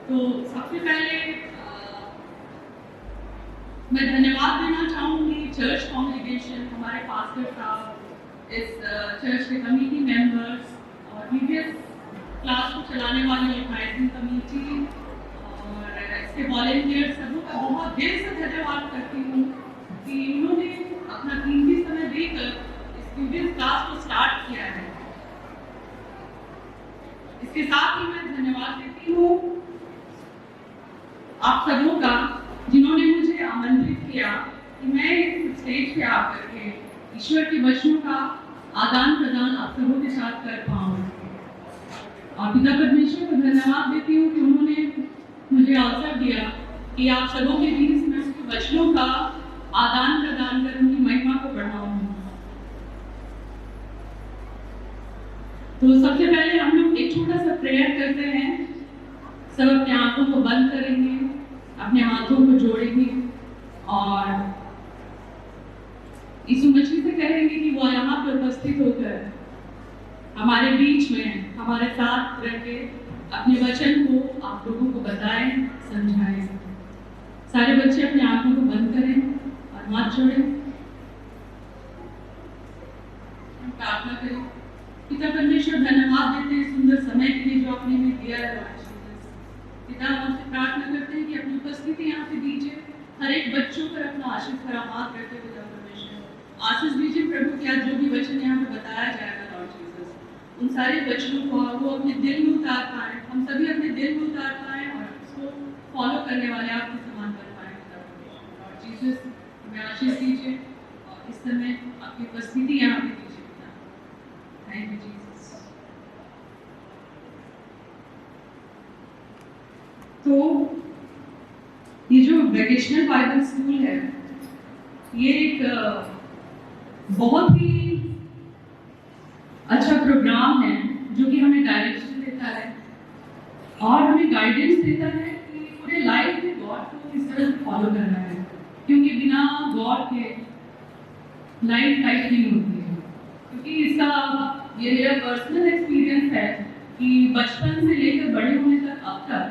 तो सबसे पहले मैं धन्यवाद देना चाहूँगी चर्च कॉन्ग्रीगेशन, हमारे पास्टर साहब, इस चर्च के कमेटी मेंबर्स और प्रीवियस क्लास को चलाने वाले ऑर्गेनाइजिंग कमेटी और इसके वॉलेंटियर्स सबों का बहुत दिल से धन्यवाद करती हूँ कि उन्होंने अपना कीमती समय देकर इस प्रीवियस क्लास को स्टार्ट किया है। इसके साथ ही मैं धन्यवाद देती हूँ आप सबों का जिन्होंने मुझे आमंत्रित किया कि मैं इस स्टेज पे आकर के ईश्वर के वचनों का आदान प्रदान आप सबों के साथ कर पाऊँ। और पिता परमेश्वर को धन्यवाद देती हूँ कि उन्होंने मुझे अवसर दिया कि आप सबों के बीच में उसके वचनों का आदान प्रदान कर उनकी महिमा को बढ़ाऊँ। तो सबसे पहले हम लोग एक छोटा सा प्रेयर करते हैं। सब अपने आंखों को बंद करेंगे, अपने हाथों को जोड़ेंगे और यीशु मसीह से कहेंगे कि वो यहाँ पर उपस्थित होकर हमारे बीच में हमारे साथ रह के अपने वचन को आप लोगों को बताएं, समझाएं। सारे बच्चे अपने आंखों को बंद करें और हाथ जोड़ें। हम प्रार्थना करें। पिता परमेश्वर धन्यवाद देते हैं सुंदर समय के लिए जो आपने हमें दिया है। पिता हम आपसे प्रार्थना करते हैं कि अपनी उपस्थिति यहाँ पे दीजिए, हर एक बच्चों पर अपना आशीष भरा हाथ रखे। पिता परमेश्वर आशीष दीजिए प्रभु कि आज जो भी वचन यहाँ पे बताया जाएगा लॉर्ड जीसस, उन सारे वचनों को वो अपने दिल में उतार पाए, हम सभी अपने दिल में उतार पाए और उसको फॉलो करने वाले आपके समान बन पाए। पिता परमेश्वर लॉर्ड जीसस हमें आशीष दीजिए और इस समय आपकी उपस्थिति यहाँ पे दीजिए पिता। Thank you Jesus. तो ये जो वोकेशनल बाइबल स्कूल है ये एक बहुत ही अच्छा प्रोग्राम है जो कि हमें डायरेक्शन देता है और हमें गाइडेंस देता है कि पूरे लाइफ में गॉड को किस तरह से फॉलो करना है, क्योंकि बिना गॉड के लाइफ नहीं होती है। क्योंकि इसका ये मेरा पर्सनल एक्सपीरियंस है कि बचपन से लेकर बड़े होने तक अब तक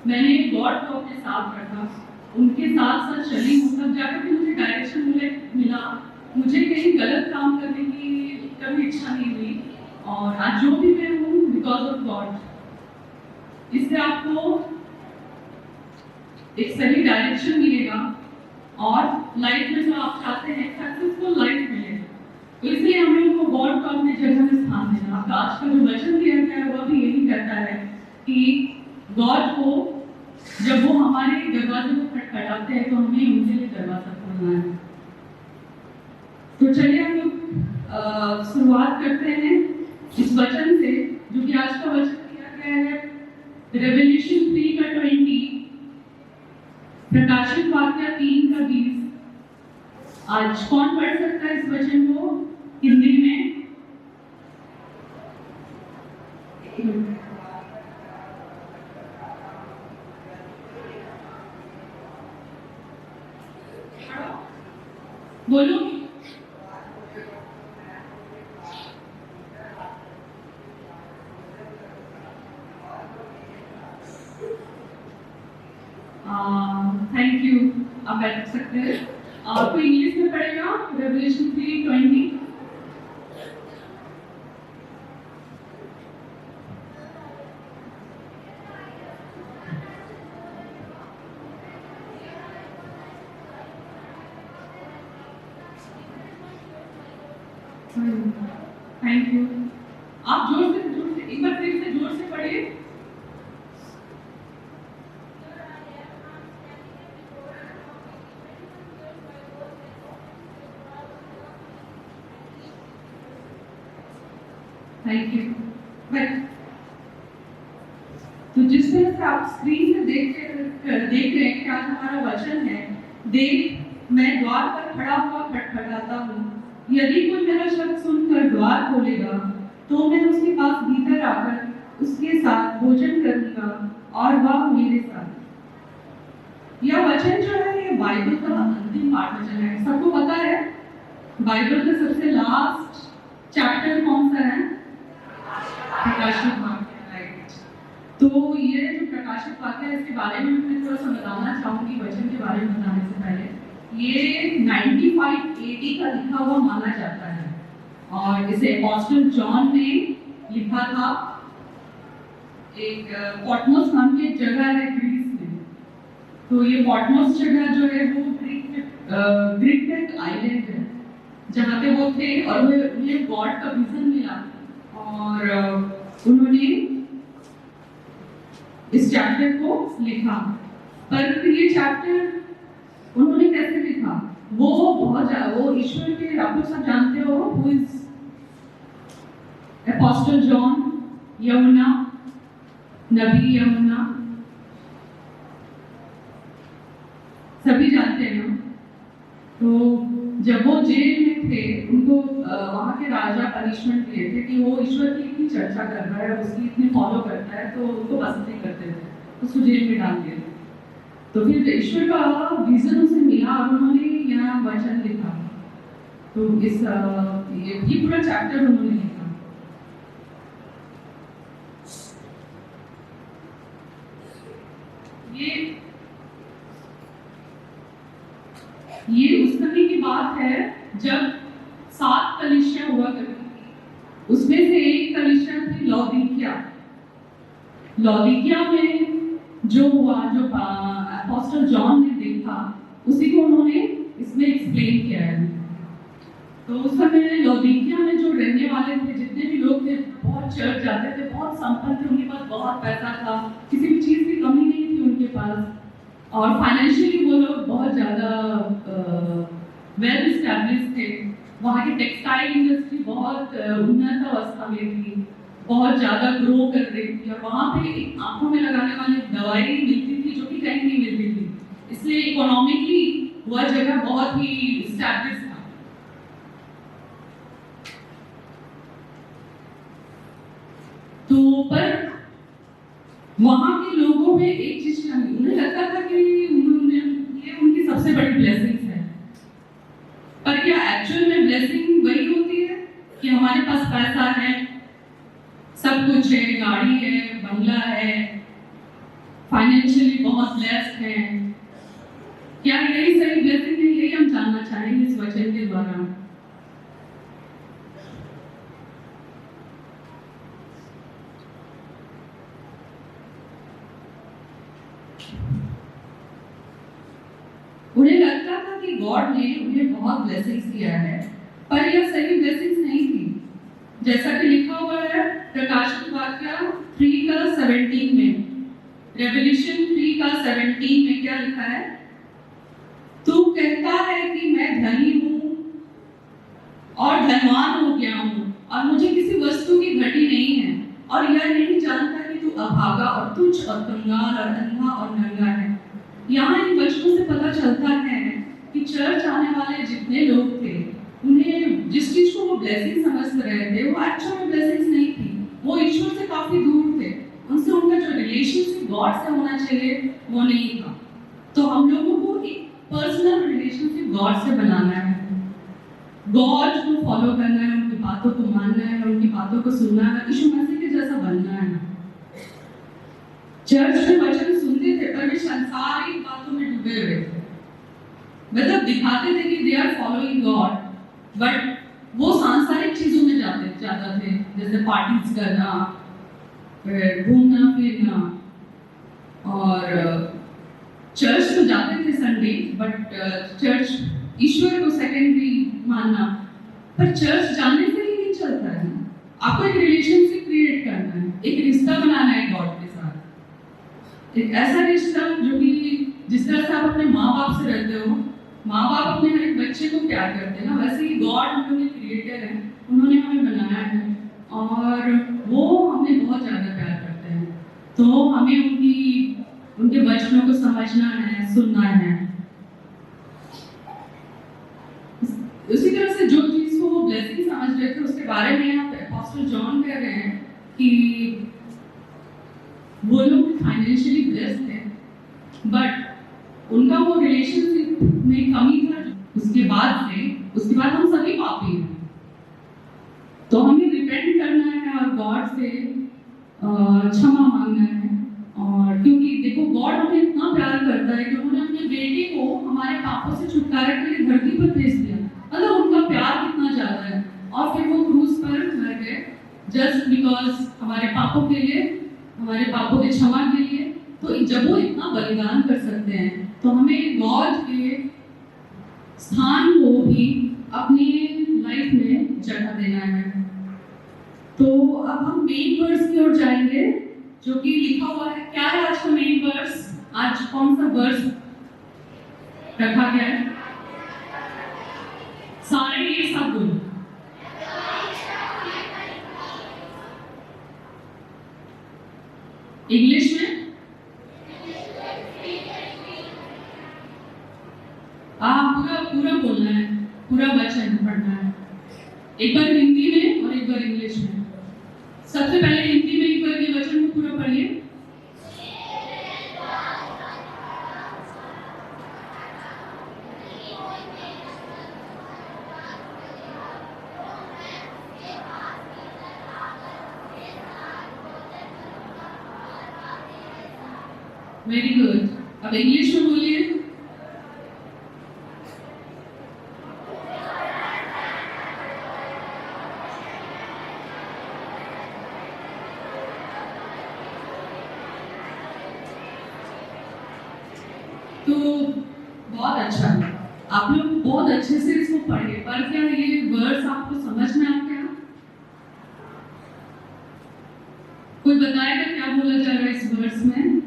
मैंने गॉड को अपने साथ रखा, उनके साथ साथ चली हूँ, तब जाकर भी मुझे डायरेक्शन मिला। मुझे कहीं गलत काम करने की कभी इच्छा नहीं हुई और आज जो भी मैं हूँ बिकॉज ऑफ गॉड। इससे आपको एक सही डायरेक्शन मिलेगा और लाइफ में जो आप चाहते हैं सक्सेसफुल लाइफ मिलेगा। तो इसलिए हम लोगों को गॉड को अपनी जगह में स्थान देना। आपका आज का जो वचन दिया गया है वह भी यही कहता है कि गॉड को जब वो हमारे दरवाजे को खटखटाते हैं तो हमें उनके लिए दरवाजा खोलना है। तो चलिए हम लोग शुरुआत करते हैं इस वचन से जो कि आज का वचन दिया गया है रेवल्यूशन 3 का 20, प्रकाशित वाक्य 3 का 20। आज कौन पढ़ सकता है इस वचन को हिंदी में? बोलो। थैंक यू, आप बैठ सकते हैं। तो इंग्लिश में पढ़ेगा रेवल्यूशन 3:20। Thank you. आप जोर से एक बार फिर से जोर से पढ़िए। Thank you. तो जिस तरह से आप स्क्रीन में देख रहे हैं कि आज हमारा वचन है, देख मैं द्वार पर खड़ा हुआ खटखटाता हूँ, यदि कोई मेरा शब्द सुनकर द्वार खोलेगा तो मैं उसके पास भीतर आकर उसके साथ भोजन करूंगा और वह मेरे साथ। यह वचन जो है ये बाइबल का अंतिम पाठ वचन है। सबको पता है बाइबल का सबसे लास्ट चैप्टर कौन सा है? प्रकाशित वाक्य, राइट। तो ये जो प्रकाशित वाक्य है इसके बारे में मैं थोड़ा सा बताना चाहूँगी वचन के बारे में बताने से पहले। ये 95 AD का लिखा हुआ माना जाता है और इसे अपोस्टल जॉन ने लिखा था। एक पॉटमोस नाम की एक जगह है ग्रीस में। तो ये पॉटमोस जगह जो है वो ग्रीक का एक आइलैंड है जहाँ पे वो थे और उन्हें गॉड का विजन मिला और उन्होंने इस चैप्टर को लिखा। पर ये चैप्टर उन्होंने कैसे लिखा, वो ईश्वर के, आप लोग सब जानते हो हु इज अपोस्टल जॉन, यूहन्ना नबी, यूहन्ना सभी जानते हैं ना। तो जब वो जेल में थे उनको वहाँ के राजा पनिशमेंट दिए थे कि वो ईश्वर की इतनी चर्चा कर रहा है, उसकी इतनी फॉलो करता है, तो उनको पसंद नहीं करते थे, उसको जेल में डाल दिया। तो फिर ईश्वर का विजन उसे मिला और उन्होंने यहाँ वचन लिखा। तो इस ये पूरा चैप्टर उन्होंने लिखा। ये उस समय की बात है जब 7 कलीसियां हुआ करती थी। उसमें से एक कलीसिया थी लौदीकिया। लौदीकिया में जो हुआ, जो अपोस्टल जॉन ने देखा, उसी को उन्होंने इसमें एक्सप्लेन किया है। तो उस समय लौदीकिया में जो रहने वाले थे, जितने भी लोग थे, बहुत चर्च जाते थे, बहुत संपन्न थे, उनके पास बहुत पैसा था, किसी भी चीज़ की कमी नहीं थी उनके पास, और फाइनेंशियली वो लोग बहुत ज़्यादा वेल इस्टेब्लिश थे। वहाँ की टेक्सटाइल इंडस्ट्री बहुत उन्नत अवस्था में थी, बहुत ज़्यादा ग्रो कर रही थी, और वहाँ पे एक आंखों में लगाने वाली दवाई मिलती थी जो कि कहीं नहीं मिलती थी। इसलिए इकोनॉमिकली वह जगह बहुत ही इस्टेब्लिश था। तो पर वहाँ के लोगों में एक चीज कमी, उन्हें लगता था कि ये उनकी सबसे बड़ी ब्लेसिंग्स है। पर क्या एक्चुअल में ब्लेसिंग वही होती है कि हमारे पास पैसा है, सब कुछ है, गाड़ी है, बंगला है, फाइनेंशियली बहुत ब्लेस्ड है? क्या यही सही ब्लेसिंग है? यही हम जानना चाहेंगे इस वचन के द्वारा। उन्हें लगता था कि गॉड ने उन्हें बहुत ब्लेसिंग्स दिया है, पर यह सही ब्लेसिंग्स नहीं थी। जैसा कि लिखा हुआ है प्रकाशित वाक्य 3:17 में, रेवल्यूशन 3:17 में क्या लिखा है? तू कहता है कि मैं धनी हूँ और धनवान हो गया हूँ और मुझे किसी वस्तु की घटी नहीं है, और यह नहीं जानता कि तू अभागा और तुच्छ और कंगाल और अंधा और नंगा है। यहाँ इन वचनों से पता चलता है कि चर्च आने वाले जितने लोग थे, उन्हें जिस चीज को वो ब्लेसिंग समझ रहे थे, वो एक्चुअल में ब्लेसिंग्स नहीं थी। वो ईश्वर से काफी दूर थे, उनसे उनका जो रिलेशनशिप गॉड से होना चाहिए वो नहीं था। तो हम लोगों को एक पर्सनल रिलेशनशिप गॉड से बनाना है, गॉड को फॉलो करना है, उनकी बातों को मानना है, उनकी बातों को सुनना है, यीशु मसीह के जैसा बनना है। चर्च में वचन सुनते थे पर वे सांसारिक बातों में डूबे हुए थे। मतलब दिखाते थे कि they are following God, but वो सांसारिक चीजों में जाते थे, जैसे पार्टीज करना, घूमना फिरना, और चर्च तो जाते थे संडे, बट चर्च ईश्वर को सेकेंडरी मानना। पर चर्च जाने से ही नहीं चलता है, आपको एक रिलेशनशिप क्रिएट करना है, एक रिश्ता बनाना है गॉड के साथ, एक ऐसा रिश्ता जो कि जिस तरह से आप अपने माँ बाप से रहते हो, माँ बाप अपने हर एक बच्चे को प्यार करते हैं ना, वैसे ही गॉड हम लोग के क्रिएटर हैं, उन्होंने हमें बनाया है और वो हमें बहुत ज़्यादा प्यार करते हैं। तो हमें उनके वचनों को समझना है, सुनना है। उसी तरह से जो चीज़ को वो ब्लेसिंग समझ रहे थे, उसके बारे में यहाँ पे अपोस्टल जॉन कह रहे हैं कि वो लोग फाइनेंशियली ब्लेस्ड थे, बट उनका वो रिलेशनशिप में कमी था। उसके बाद हम सभी पापी हैं, तो हमें रिपेंट करना है और गॉड से क्षमा मांगना है रहा है कि उन्होंने अपने बेटे को हमारे पापों से छुटकारा के लिए धरती पर भेज दिया। मतलब उनका प्यार कितना ज़्यादा है। और फिर वो क्रूज पर मर गए जस्ट बिकॉज हमारे पापों के लिए, हमारे पापों के क्षमा के लिए। तो जब वो इतना बलिदान कर सकते हैं तो हमें गॉड के स्थान को भी अपनी लाइफ में जगह देना है। तो अब हम मेन वर्स की ओर जाएंगे जो कि लिखा हुआ है। क्या है आज का मेन वर्स? आज कौन सा वर्स रखा गया है? सारे एक साथ बोलो। इंग्लिश में पूरा बोलना है, पूरा वचन पढ़ना है। एक बार हिंदी में और एक बार इंग्लिश में। सबसे पहले हिंदी में एक बार ये वचन को पूरा पढ़िए। Very good. अब इंग्लिश में बोलिए। तो बहुत अच्छा, आप लोग बहुत अच्छे से इसको पढ़े। पर क्या ये वर्ड्स आपको समझ में आ गया? कोई बताएगा क्या बोला जा रहा है इस वर्ड्स में?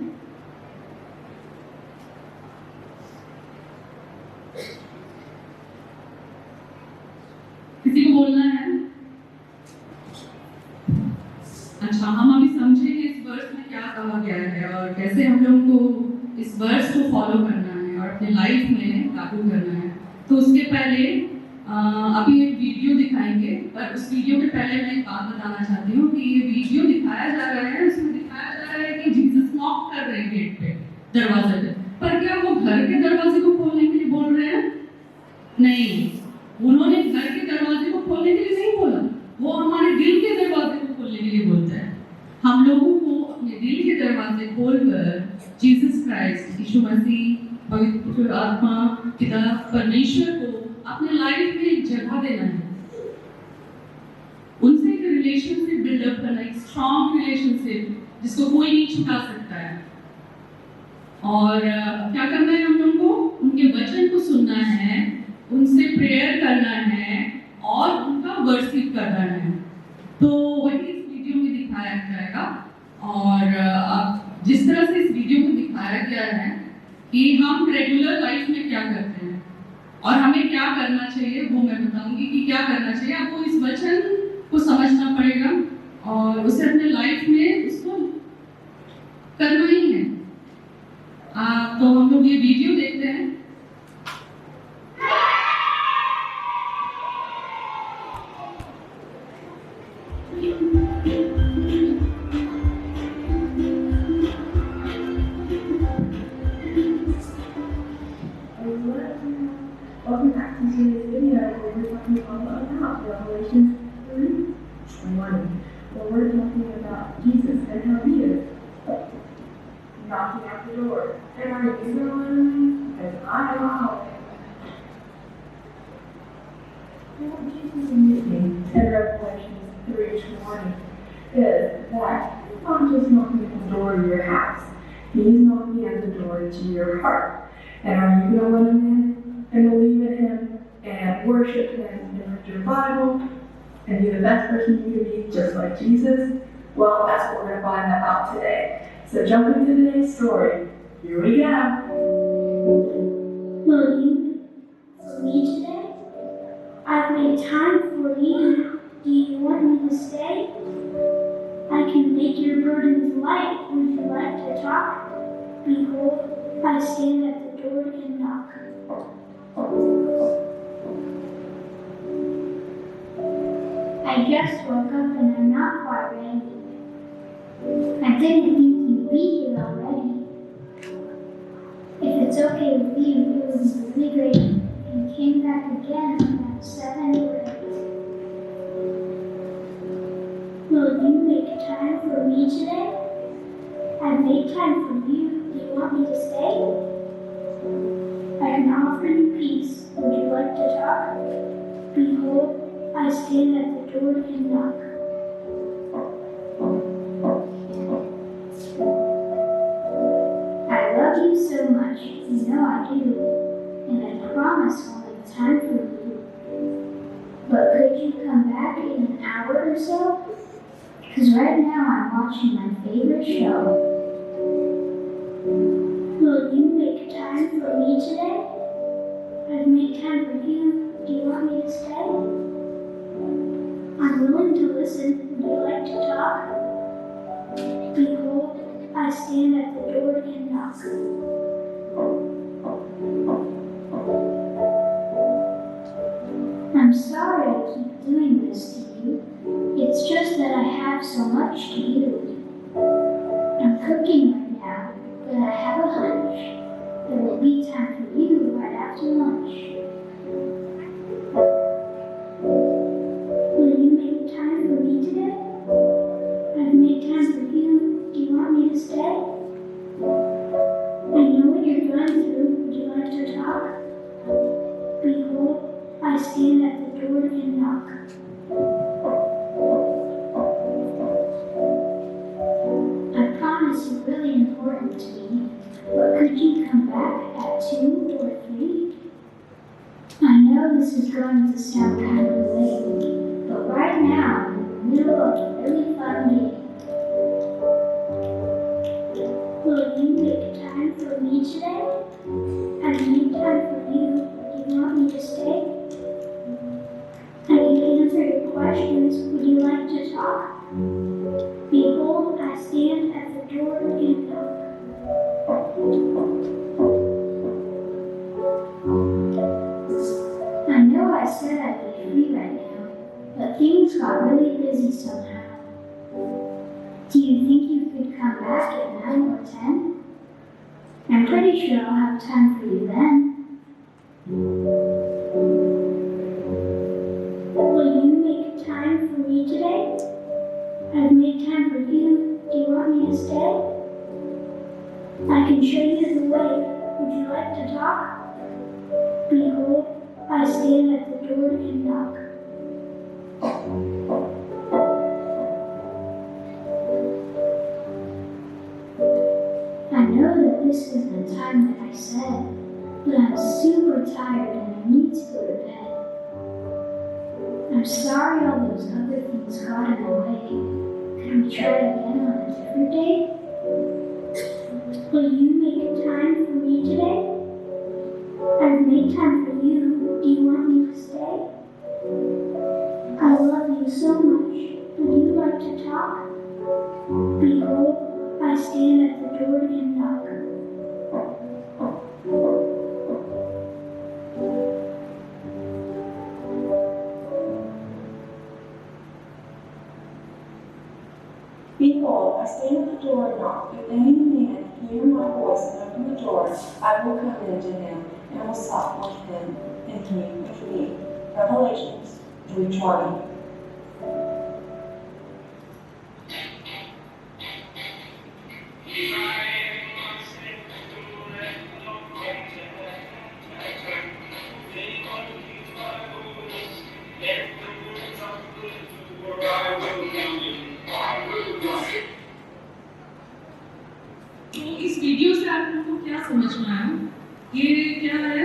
किसी को बोलना है? अच्छा, हम अभी समझेंगे इस वर्स में क्या कहा गया है और कैसे हम लोग को इस वर्स को फॉलो करना है और अपने लाइफ में लागू करना है। तो उसके पहले अभी एक वीडियो दिखाएंगे, पर उस वीडियो के पहले मैं एक बात बताना चाहती हूँ कि ये वीडियो दिखाया जा रहा है, उसमें दिखाया जा रहा है कि जीसस नॉक कर रहे हैं गेट पे, दरवाजे पे। पर क्या वो घर के दरवाजे को खोलने के लिए बोल रहे हैं? नहीं, उन्होंने घर के दरवाजे को खोलने के लिए नहीं बोला, वो हमारे दिल के दरवाजे को खोलने के लिए बोलते हैं। हम लोगों को अपने दिल के दरवाजे खोलकर जीसस क्राइस्ट, यीशु मसीह, पवित्र आत्मा, पिता परमेश्वर को अपने लाइफ में एक जगह देना है, उनसे एक रिलेशनशिप बिल्डअप करना, एक स्ट्रॉन्ग रिलेशनशिप जिसको कोई नहीं छुटा सकता है। और क्या करना है हम लोगों को? उनके वचन को सुनना है, उनसे प्रेयर करना है और उनका वर्शिप करना है। तो वही इस वीडियो में दिखाया जाएगा। और अब जिस तरह से इस वीडियो को दिखाया गया है कि हम रेगुलर लाइफ में क्या करते हैं और हमें क्या करना चाहिए, वो मैं बताऊंगी कि क्या करना चाहिए। आपको इस वचन को समझना पड़ेगा और उसे अपने लाइफ में उसको करना ही है। तो हम लोग ये वीडियो देखते हैं। Welcome back to today's video where we're talking about Revelation 3:20, where we're talking about Jesus and how he is knocking at the door. And are you going? Because I am out. What Jesus is meaning in Revelation 3:20 is that he's not just knocking at the door of your house, he's knocking at the door to your heart. And are you going to let him in and believe in him and worship him and read your Bible and be the best person you can be, just like Jesus? Well, that's what we're going to find out today. So jump into today's story. Here we go. Will you for me today? I've made time for you. Do you want me to stay? I can make your burdens light. Would you like to talk? Behold, I stand at the door and knock. I just woke up and I'm not quite ready. I didn't think you'd be here already. If it's okay with you, it would be really great if you came back again at 7 or 8. Will you make time for me today? I've made time for you. Do you want me to stay? I can offer you peace. Would you like to talk? Behold, I stand at the door and knock. I love you so much, you know I do, and I promise I'll make time for you. But could you come back in an hour or so? Because right now I'm watching my favorite show. Will you make time for me today? I've made time for you. Do you want me to stay? I'm willing to listen. Would you like to talk? Behold, I stand at the door and knock. I'm sorry I keep doing this to you. It's just that I have so much to do. I'm cooking right now, but I have a hunch. There will be time for you right after lunch. Will you make time for me today? I've made time for you. Do you want me to stay? I know what you're going through. Would you like to talk? Behold, I stand at the door and knock. I promise you're really important to me, but could you come back at 2 or 3? I know this is going to sound kind of late, but right now I'm in the middle of a really fun game. Will you make time for me today? I've made time for you. Do you want me to stay? I can answer your questions. Would you like to talk? Behold, I stand at the door and knock. I know I said I'd be free right now, but things got really busy somehow. Do you think you could come back at 9 or 10? I'm pretty sure I'll have time for you then. Will you make time for me today? I've made time for you. Do you want me to stay? I can show you the way. Would you like to talk? Behold, I stand at the door and knock. I know that this is the time that I said, but I'm super tired and I need to go to bed. I'm sorry all those other things got in the way. Can we try again on a different day? Will you make time for me today? I've made time for you. Do you want me to stay? I love you so much. Would you like to talk? Behold, I stand at the door and knock. Behold, I stand at the door and knock. If any man hear my voice and open the door, I will come into him and will sup with him and he with me. Revelations 3:20. तो इस video से आप लोगों को क्या समझ में आया? ये क्या है?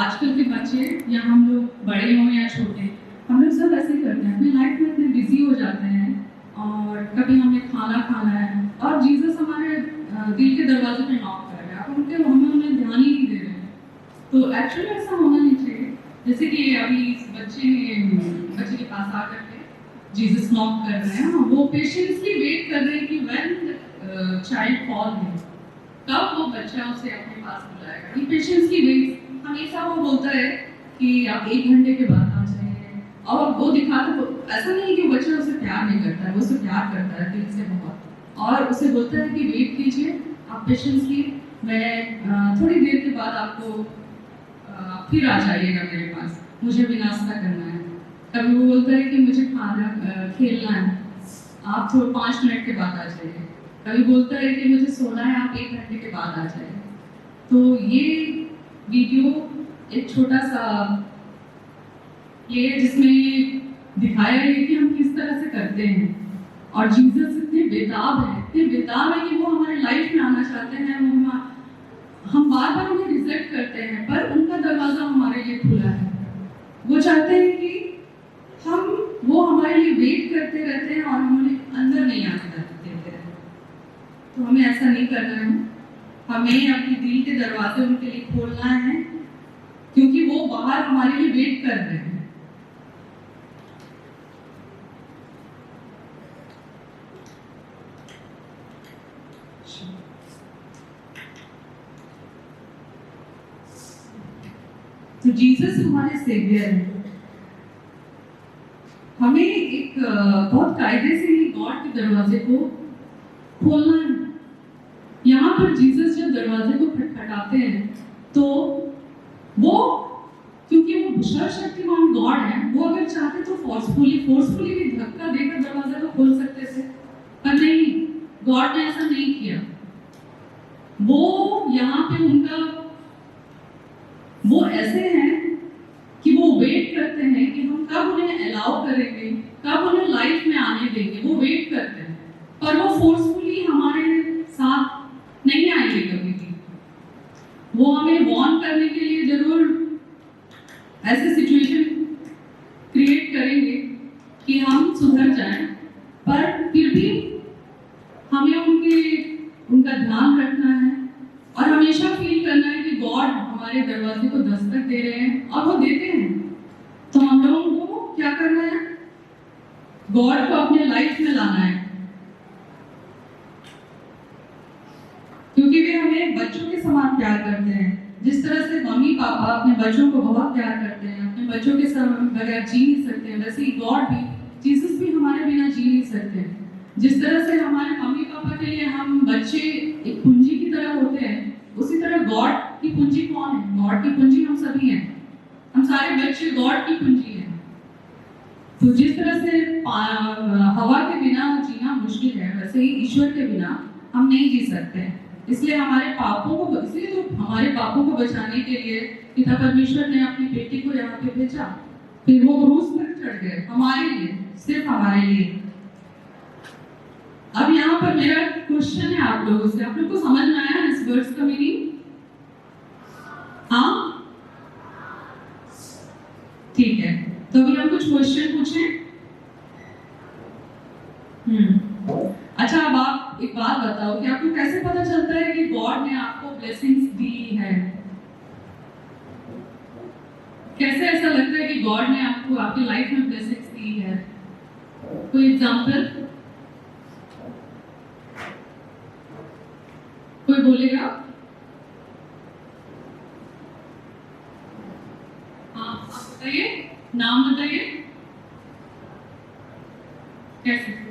आजकल के बच्चे या हम लोग बड़े हों या छोटे, हम लोग सब ऐसे करते हैं, अपनी लाइफ में इतने बिजी हो जाते हैं और कभी हमें खाना खाना है और जीसस हमारे दिल के दरवाजे पे नॉक कर रहे हैं, आप उनके हमें ध्यान ही नहीं दे रहे हैं। तो एक्चुअली ऐसा होना नहीं चाहिए। जैसे कि अभी इस बच्चे के पास आ करके जीसस नॉक कर रहे हैं, वो पेशेंसली वेट कर रहे हैं कि व्हेन चाइल्ड कॉल है तब वो बच्चा उसे अपने पास बुलाएगा। ये पेशेंसली वेट, हमेशा वो बोलता है कि आप 1 घंटे के बाद आ जाइए और वो दिखाता, ऐसा नहीं कि बच्चा उसे प्यार नहीं करता है, वो उसे प्यार करता है दिल से बहुत, और उसे बोलता है कि वेट कीजिए आप पेशेंसली, मैं थोड़ी देर के बाद आपको फिर आ जाइएगा मेरे पास, मुझे भी नाश्ता करना है। कभी वो बोलता है कि मुझे खाना खेलना है, आप थोड़ा 5 मिनट के बाद आ जाइए। कभी बोलता है कि मुझे सोना है, आप 1 घंटे के बाद आ जाइए। तो ये वीडियो एक छोटा सा ये जिसमें दिखाया है कि हम किस तरह से करते हैं, और जीसस इतने बेताब है कि वो हमारे लाइफ में आना चाहते हैं। हम बार बार उन्हें रिजेक्ट करते हैं, पर उनका दरवाजा हमारे लिए खुला है। वो चाहते हैं कि वो हमारे लिए वेट करते रहते हैं और हम उन्हें अंदर नहीं आने देते हैं। तो हमें ऐसा नहीं करना है, हमें अपने दिल के दरवाजे उनके लिए खोलना है, क्योंकि वो बाहर हमारे लिए वेट कर रहे हैं। तो जीसस हमारे सेवियर हैं। हमें एक बहुत कायदे से ही गॉड के दरवाजे को खोलना है। यहाँ पर जीसस जब दरवाजे को खटखटाते हैं तो वो, क्योंकि वो सर्वशक्तिमान गॉड है, वो अगर चाहते तो फोर्सफुली भी धक्का देकर दरवाजा को खोल सकते थे, पर नहीं, गॉड ने ऐसा नहीं किया। वो यहाँ पे वो ऐसे हैं कि वो वेट करते हैं कि हम कब उन्हें अलाउ करेंगे, कब उन्हें लाइफ में आने देंगे। वो वेट करते हैं, पर वो फोर्सफुली हमारे साथ नहीं आएंगे कभी भी। वो हमें वॉर्न करने के लिए जरूर ऐसे सिचुएशन क्रिएट करेंगे कि हम सुधर जाएं, पर फिर भी हमें उनका ध्यान रखना है और हमेशा फील करना है कि गॉड हमारे दरवाजे को दस्तक दे रहे हैं, और वो देते हैं। तो हम लोगों को क्या करना है? गॉड को अपने लाइफ में लाना है, क्योंकि वे हमें बच्चों के समान प्यार करते हैं। जिस तरह से मम्मी पापा अपने बच्चों को बहुत प्यार करते हैं, अपने बच्चों के बगैर जी नहीं सकते हैं, वैसे ही गॉड भी, जीसस भी हमारे बिना जी नहीं सकते हैं। जिस तरह से हमारे मम्मी पापा के लिए हम बच्चे एक पूंजी की तरह होते हैं, उसी तरह गॉड की पूंजी कौन है? गॉड की पूंजी हम सभी हैं। हम सारे बच्चे गॉड की पूंजी हैं। तो जिस तरह से हवा के बिना जीना मुश्किल है, वैसे ही ईश्वर के बिना हम नहीं जी सकते हैं। इसलिए हमारे पापों को बचाने के लिए पिता परमेश्वर ने अपनी बेटी को यहाँ पे भेजा, फिर वो क्रूस पर चढ़ गए हमारे लिए, सिर्फ हमारे लिए। अब यहाँ पर मेरा क्वेश्चन है आप लोगों से, आप लोग को समझ में आया इस वर्ड्स का मीनिंग? हाँ, ठीक है। तो अभी हम कुछ क्वेश्चन पूछें। अच्छा, अब आप एक बात बताओ कि आपको कैसे पता चलता है कि गॉड ने आपको ब्लेसिंग्स दी है? कैसे ऐसा लगता है कि गॉड ने आपको आपकी लाइफ में ब्लेसिंग्स दी है? कोई एग्जांपल कोई बोलेगा? हाँ, आप बताइए, नाम बताइए। कैसे?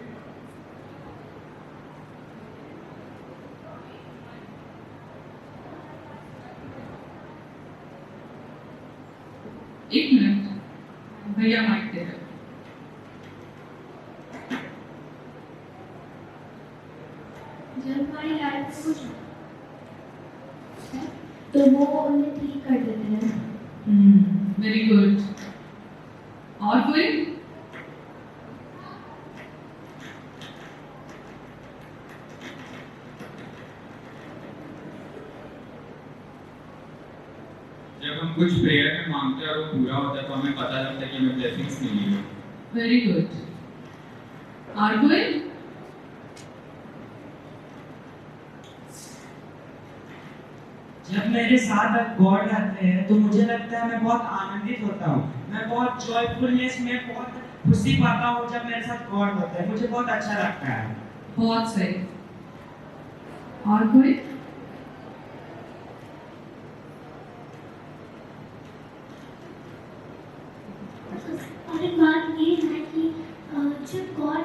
एक मिनट, भैया माइक दे रहे। जब हमारी लाइफ में कुछ तो वो उन्हें ठीक कर देते हैं। Very good. और कोई? जब हम कुछ प्रेयर में मांगते हैं और वो पूरा होता है तो हमें पता चलता है कि हमें ब्लेसिंग्स मिली है। Very good. और कोई? जब मेरे साथ गॉड रहते हैं तो मुझे लगता है मैं बहुत आनंदित होता हूँ, मैं बहुत जॉयफुलनेस में बहुत खुशी पाता हूँ जब मेरे साथ गॉड होता है, मुझे बहुत अच्छा लगता है। बहुत सही। और कोई? और एक बात ये है कि जब गॉड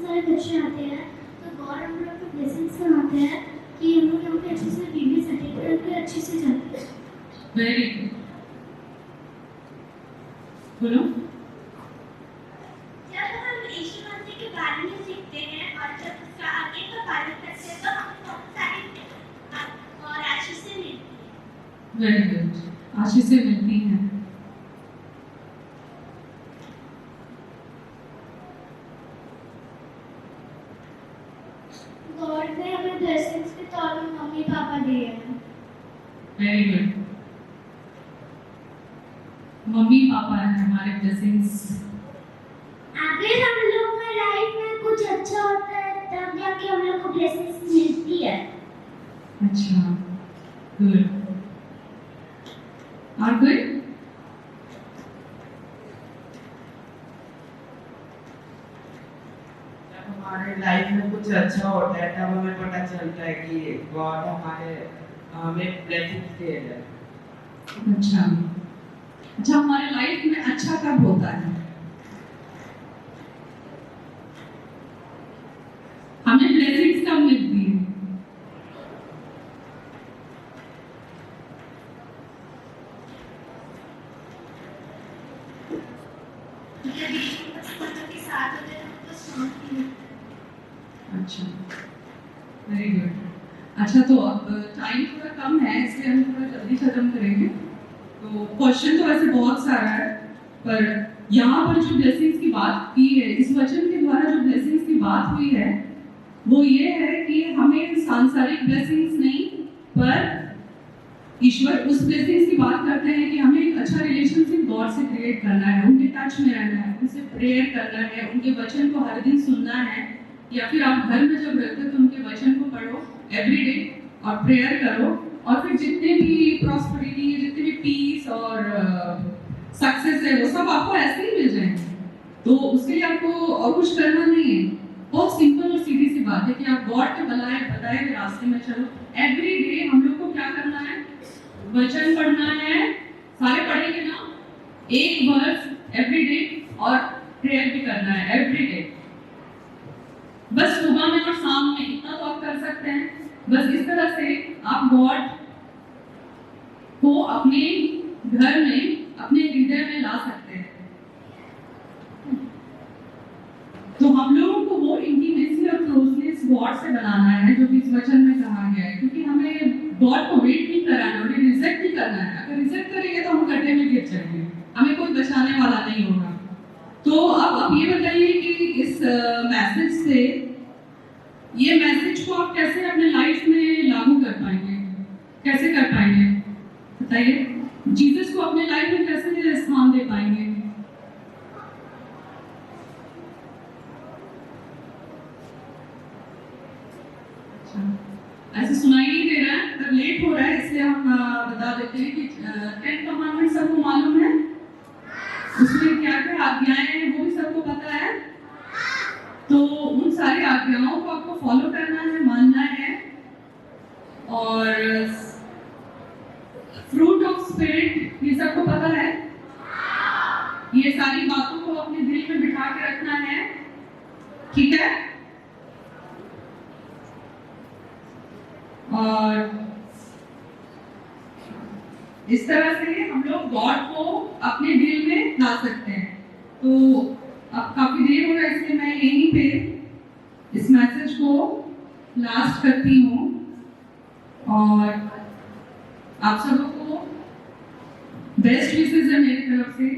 सारे बच्चे आते हैं तो गॉड हम लोग को ब्लेसिंग्स आते हैं कि हम लोग यहाँ पे अच्छे से बीबी सेटिंग करके अच्छे से जाते हैं। Very good. बोलो। जब हम यीशु मसीह के बारे में सीखते हैं और जब उसका आगे का पालन करते हैं तो हमें बहुत सारी और आज वेरी गुड। आशीष से मिलती हैं। गॉड ने हमें ब्लेसिंग्स के तौर में मम्मी पापा दिए हैं। Very good. मम्मी पापा हैं हमारे ब्लेसिंग्स। अगर हम लोग का लाइफ में कुछ अच्छा होता है तब जाके हम लोग को ब्लेसिंग्स मिलती है। अच्छा, गुड। और गुड? जब हमारे लाइफ में कुछ अच्छा होता है तब हमें पता चलता है कि गॉड हमें ब्लेसिंग्स दे रहा है। अच्छा, अच्छा, हमारे लाइफ में अच्छा कब होता है? हमें ब्लेसिंग्स कब मिलती है? के साथ होते हैं तो समझती हूँ। अच्छा, वेरी गुड। अच्छा, तो अब टाइम थोड़ा कम है इसलिए हम थोड़ा जल्दी खत्म करेंगे। तो क्वेश्चन तो वैसे बहुत सारा है, पर यहाँ पर जो ब्लेसिंग्स की बात की है, इस वचन के द्वारा जो ब्लेसिंग्स की बात हुई है वो ये है कि हमें सांसारिक ब्लेसिंग्स नहीं, पर ईश्वर उस ब्लेसिंग्स की बात करते हैं कि हमें एक अच्छा रिलेशनशिप गॉड से क्रिएट करना है, उनके टच में रहना है, उनसे प्रेयर करना है, उनके वचन को हर दिन सुनना है, या फिर आप घर में जब रहते हो तो उनके वचन को पढ़ो एवरीडे और प्रेयर करो, और फिर जितने भी प्रॉस्पेरिटी, जितने भी पीस और सक्सेस है वो सब आपको ऐसे ही मिल जाएंगे। तो उसके लिए आपको और कुछ करना नहीं है। बहुत सिंपल और सीधी सी बात है कि आप गॉड के बताए हुए रास्ते में चलो। एवरी डे हम लोग को क्या करना है? वचन पढ़ना है। सारे पढ़ेंगे ना? एक वर्स एवरी डे, और प्रेयर भी करना है एवरी डे। बस सुबह में और शाम में इतना तो आप कर सकते हैं। बस इस तरह से आप गॉड को अपने घर में, अपने हृदय में ला सकते हैं। तो हम लोगों को वो इंटीमेसी और क्लोजनेस गॉड से बनाना है जो कि इस वचन में कहा गया है, क्योंकि हमें गॉड को वेट नहीं कराना है, उन्हें रिजेक्ट नहीं करना है। अगर रिजेक्ट करेंगे तो हम गड्ढे में गिर जाएंगे, हमें कोई बचाने वाला नहीं होगा। तो अब आप ये बताइए कि इस मैसेज से, ये मैसेज को आप कैसे अपने लाइफ में लागू कर पाएंगे? कैसे कर पाएंगे बताइए? जीसस को अपने लाइफ में कैसे स्थान दे पाएंगे? ऐसे सुनाई नहीं दे रहा है, पर लेट हो रहा है इसलिए हम बता देते हैं कि 10 कमांडमेंट सबको मालूम है? उसमें क्या क्या आज्ञाएं हैं वो भी सबको पता है। तो उन सारी आज्ञाओं को आपको फॉलो करना है, मानना है, और फ्रूट ऑफ स्पिरिट ये सबको पता है। ये सारी बातों को अपने दिल में बिठा के रखना है, ठीक है? और इस तरह से हम लोग गॉड को अपने दिल में ला सकते हैं। तो अब काफी देर हो रहा है इसलिए मैं यहीं पे इस मैसेज को लास्ट करती हूँ, और आप सबों को बेस्ट विशेस है मेरी तरफ से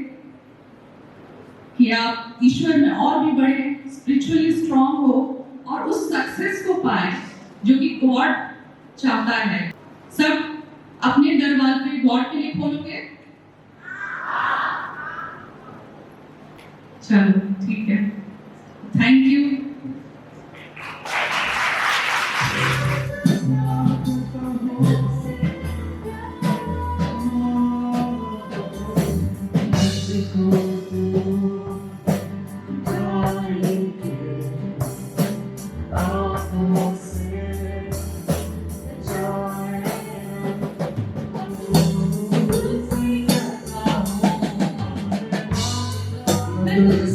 कि आप ईश्वर में और भी बढ़े, स्पिरिचुअली स्ट्रांग हो, और उस सक्सेस को पाए जो कि गॉड चाहता है। सब अपने दरवाजे गॉड के लिए खोलोगे? चलो ठीक है, थैंक यू। Thank you.